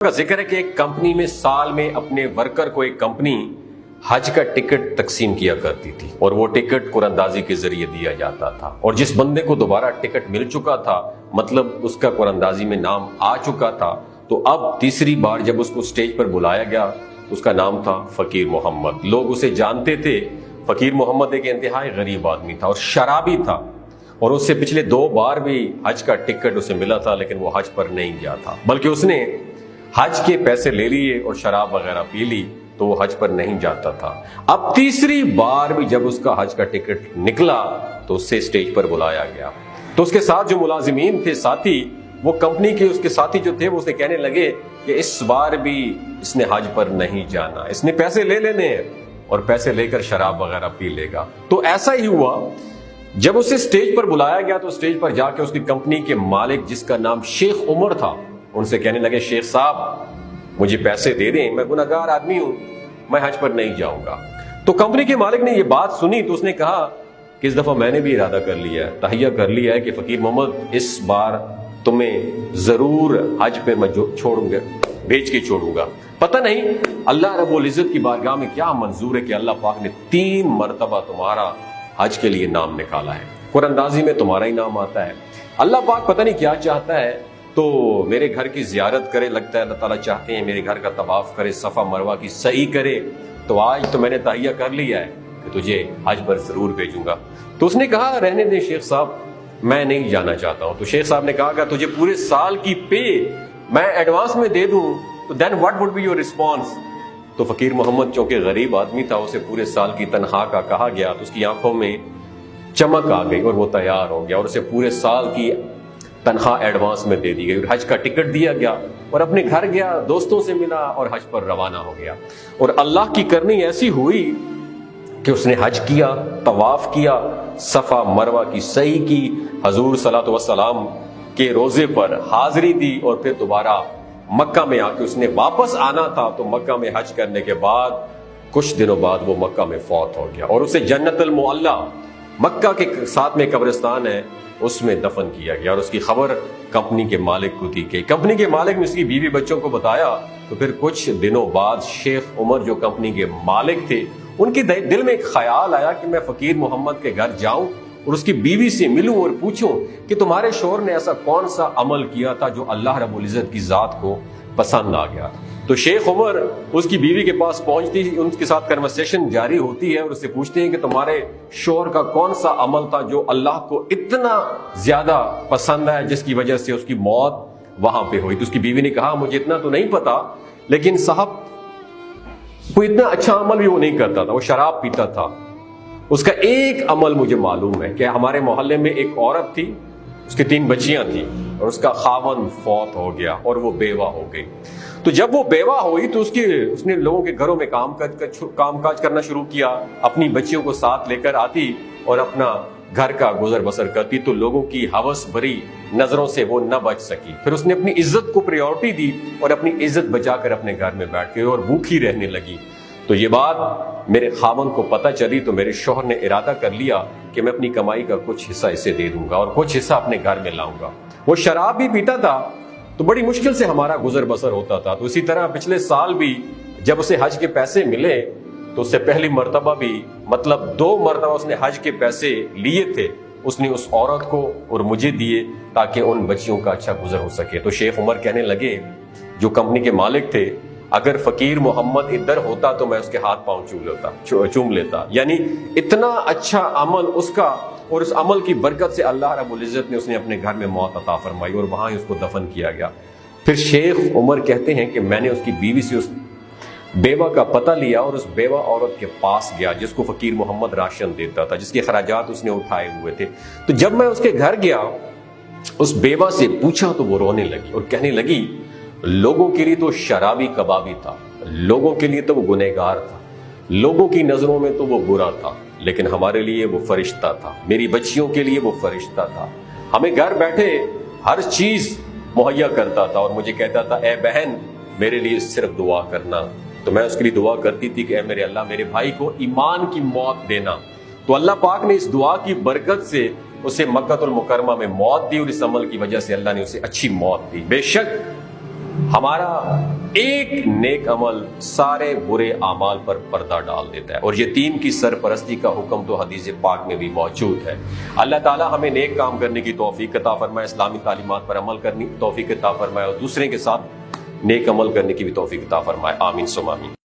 کا ذکر ہے کہ ایک کمپنی میں سال میں اپنے ورکر کو ایک کمپنی حج کا ٹکٹ تقسیم کیا کرتی تھی اور وہ ٹکٹ قرآن اندازی کے ذریعے دیا جاتا تھا، اور جس بندے کو دوبارہ ٹکٹ مل چکا تھا، مطلب اس کا قرآن اندازی میں نام آ چکا تھا، تو اب تیسری بار جب اس کو سٹیج پر بلایا گیا اس کا نام تھا فقیر محمد۔ لوگ اسے جانتے تھے۔ فقیر محمد ایک انتہائی غریب آدمی تھا اور شرابی تھا، اور اس سے پچھلے 2 بار بھی حج کا ٹکٹ اسے ملا تھا، لیکن وہ حج پر نہیں گیا تھا، بلکہ اس نے حج کے پیسے لے لیے اور شراب وغیرہ پی لی تو وہ حج پر نہیں جاتا تھا۔ اب تیسری بار بھی جب اس کا حج کا ٹکٹ نکلا تو اس سے سٹیج پر بلایا گیا، تو اس کے ساتھ جو ملازمین تھے، ساتھی، وہ کمپنی کے اس کے ساتھی جو تھے، وہ اسے کہنے لگے کہ اس بار بھی اس نے حج پر نہیں جانا، اس نے پیسے لے لینے ہیں اور پیسے لے کر شراب وغیرہ پی لے گا۔ تو ایسا ہی ہوا، جب اسے سٹیج پر بلایا گیا تو سٹیج پر جا کے اس کی کمپنی کے مالک، جس کا نام شیخ عمر تھا، ان سے کہنے لگے شیخ صاحب مجھے پیسے دے دیں، میں گنہگار آدمی ہوں، میں حج پر نہیں جاؤں گا۔ تو کمپنی کے مالک نے یہ بات سنی تو اس نے کہا کہ اس دفعہ میں نے بھی ارادہ کر لیا ہے، تہیہ کر لیا ہے کہ فقیر محمد اس بار تمہیں ضرور حج پہ میں چھوڑوں گا، بھیج کے چھوڑوں گا۔ پتہ نہیں اللہ رب العزت کی بارگاہ میں کیا منظور ہے کہ اللہ پاک نے 3 مرتبہ تمہارا حج کے لیے نام نکالا ہے، قرآن اندازی میں تمہارا ہی نام آتا ہے۔ اللہ پاک پتہ نہیں کیا چاہتا ہے، تو میرے گھر کی زیارت کرے، لگتا ہے اللہ تعالیٰ چاہتے ہیں میرے گھر کا طواف کرے، صفا مروہ کی سعی کرے، تو آج تو میں نے تہیہ کر لیا ہے کہ تجھے حج پر ضرور بھیجوں گا۔ تو اس نے کہا رہنے دیں شیخ صاحب، میں نہیں جانا چاہتا ہوں۔ تو شیخ صاحب نے کہا کہ تجھے پورے سال کی پے میں ایڈوانس میں دے دوں تو then what would be your response? تو فقیر محمد چونکہ غریب آدمی تھا، اسے پورے سال کی تنخواہ کا کہا گیا تو اس کی آنکھوں میں چمک آ گئی اور وہ تیار ہو گیا، اور اسے پورے سال کی تنخواہ ایڈوانس میں دے دی گئی اور حج کا ٹکٹ دیا گیا، اور اپنے گھر گیا، دوستوں سے ملا اور حج پر روانہ ہو گیا۔ اور اللہ کی کرنی ایسی ہوئی کہ اس نے حج کیا، طواف کیا، صفا مروہ کی سعی کی، حضور صلی اللہ علیہ وسلم کے روزے پر حاضری دی، اور پھر دوبارہ مکہ میں آ کے اس نے واپس آنا تھا، تو مکہ میں حج کرنے کے بعد کچھ دنوں بعد وہ مکہ میں فوت ہو گیا، اور اسے جنت المعلی، مکہ کے ساتھ میں قبرستان ہے، اس میں دفن کیا گیا، اور اس کی خبر کمپنی کے مالک کو دی گئی۔ کمپنی کے مالک نے اس کی بیوی بچوں کو بتایا، تو پھر کچھ دنوں بعد شیخ عمر جو کمپنی کے مالک تھے، ان کے دل میں ایک خیال آیا کہ میں فقیر محمد کے گھر جاؤں اور اس کی بیوی سے ملوں اور پوچھوں کہ تمہارے شوہر نے ایسا کون سا عمل کیا تھا جو اللہ رب العزت کی ذات کو پسند آ گیا۔ تو شیخ عمر اس کی بیوی کے پاس پہنچتی، ان کے ساتھ کنورسیشن جاری ہوتی ہے، اور اس سے پوچھتے ہیں کہ تمہارے شوہر کا کون سا عمل تھا جو اللہ کو اتنا زیادہ پسند ہے جس کی وجہ سے اس کی موت وہاں پہ ہوئی۔ تو اس کی بیوی نے کہا مجھے اتنا تو نہیں پتا، لیکن صاحب کوئی اتنا اچھا عمل بھی وہ نہیں کرتا تھا، وہ شراب پیتا تھا۔ اس کا ایک عمل مجھے معلوم ہے کہ ہمارے محلے میں ایک عورت تھی، اس کی 3 بچیاں تھیں، اور اس کا خاوند فوت ہو گیا اور وہ بیوہ ہو گئی۔ تو جب وہ بیوہ ہوئی تو اس نے لوگوں کے گھروں میں کام کاج کرنا شروع کیا، اپنی بچیوں کو ساتھ لے کر آتی اور اپنا گھر کا گزر بسر کرتی، تو لوگوں کی ہوس بھری نظروں سے وہ نہ بچ سکی۔ پھر اس نے اپنی عزت کو پریورٹی دی اور اپنی عزت بچا کر اپنے گھر میں بیٹھ کے اور بھوکی رہنے لگی۔ تو یہ بات میرے خاوند کو پتہ چلی تو میرے شوہر نے ارادہ کر لیا کہ میں اپنی کمائی کا کچھ حصہ اسے دے دوں گا اور کچھ حصہ اپنے گھر میں لاؤں گا۔ وہ شراب بھی پیتا تھا تو بڑی مشکل سے ہمارا گزر بسر ہوتا تھا۔ تو اسی طرح پچھلے سال بھی جب اسے حج کے پیسے ملے تو اس سے پہلی مرتبہ بھی، مطلب 2 مرتبہ اس نے حج کے پیسے لیے تھے، اس نے اس عورت کو اور مجھے دیے تاکہ ان بچیوں کا اچھا گزر ہو سکے۔ تو شیخ عمر کہنے لگے، جو کمپنی کے مالک تھے، اگر فقیر محمد ادھر ہوتا تو میں اس کے ہاتھ پاؤں چوم لیتا، یعنی اتنا اچھا عمل اس کا، اور اس عمل کی برکت سے اللہ رب العزت نے اس نے اپنے گھر میں موت عطا فرمائی اور وہاں ہی اس کو دفن کیا گیا۔ پھر شیخ عمر کہتے ہیں کہ میں نے اس کی بیوی سے اس بیوہ کا پتہ لیا اور اس بیوہ عورت کے پاس گیا جس کو فقیر محمد راشن دیتا تھا، جس کے اخراجات اس نے اٹھائے ہوئے تھے۔ تو جب میں اس کے گھر گیا، اس بیوہ سے پوچھا تو وہ رونے لگی اور کہنے لگی لوگوں کے لیے تو شرابی کبابی تھا، لوگوں کے لیے تو وہ گنہگار تھا، لوگوں کی نظروں میں تو وہ برا تھا، لیکن ہمارے لیے وہ فرشتہ تھا، میری بچیوں کے لیے وہ فرشتہ تھا، ہمیں گھر بیٹھے ہر چیز مہیا کرتا تھا، اور مجھے کہتا تھا اے بہن میرے لیے صرف دعا کرنا۔ تو میں اس کے لیے دعا کرتی تھی کہ اے میرے اللہ میرے بھائی کو ایمان کی موت دینا۔ تو اللہ پاک نے اس دعا کی برکت سے اسے مکہ المکرمہ میں موت دی، اور اس عمل کی وجہ سے اللہ نے اسے اچھی موت دی۔ بے شک ہمارا ایک نیک عمل سارے برے اعمال پر پردہ ڈال دیتا ہے، اور یتیم کی سرپرستی کا حکم تو حدیث پاک میں بھی موجود ہے۔ اللہ تعالی ہمیں نیک کام کرنے کی توفیق عطا فرمائے، اسلامی تعلیمات پر عمل کرنے کی توفیق عطا فرمائے، اور دوسرے کے ساتھ نیک عمل کرنے کی بھی توفیق عطا فرمائے۔ آمین ثم آمین۔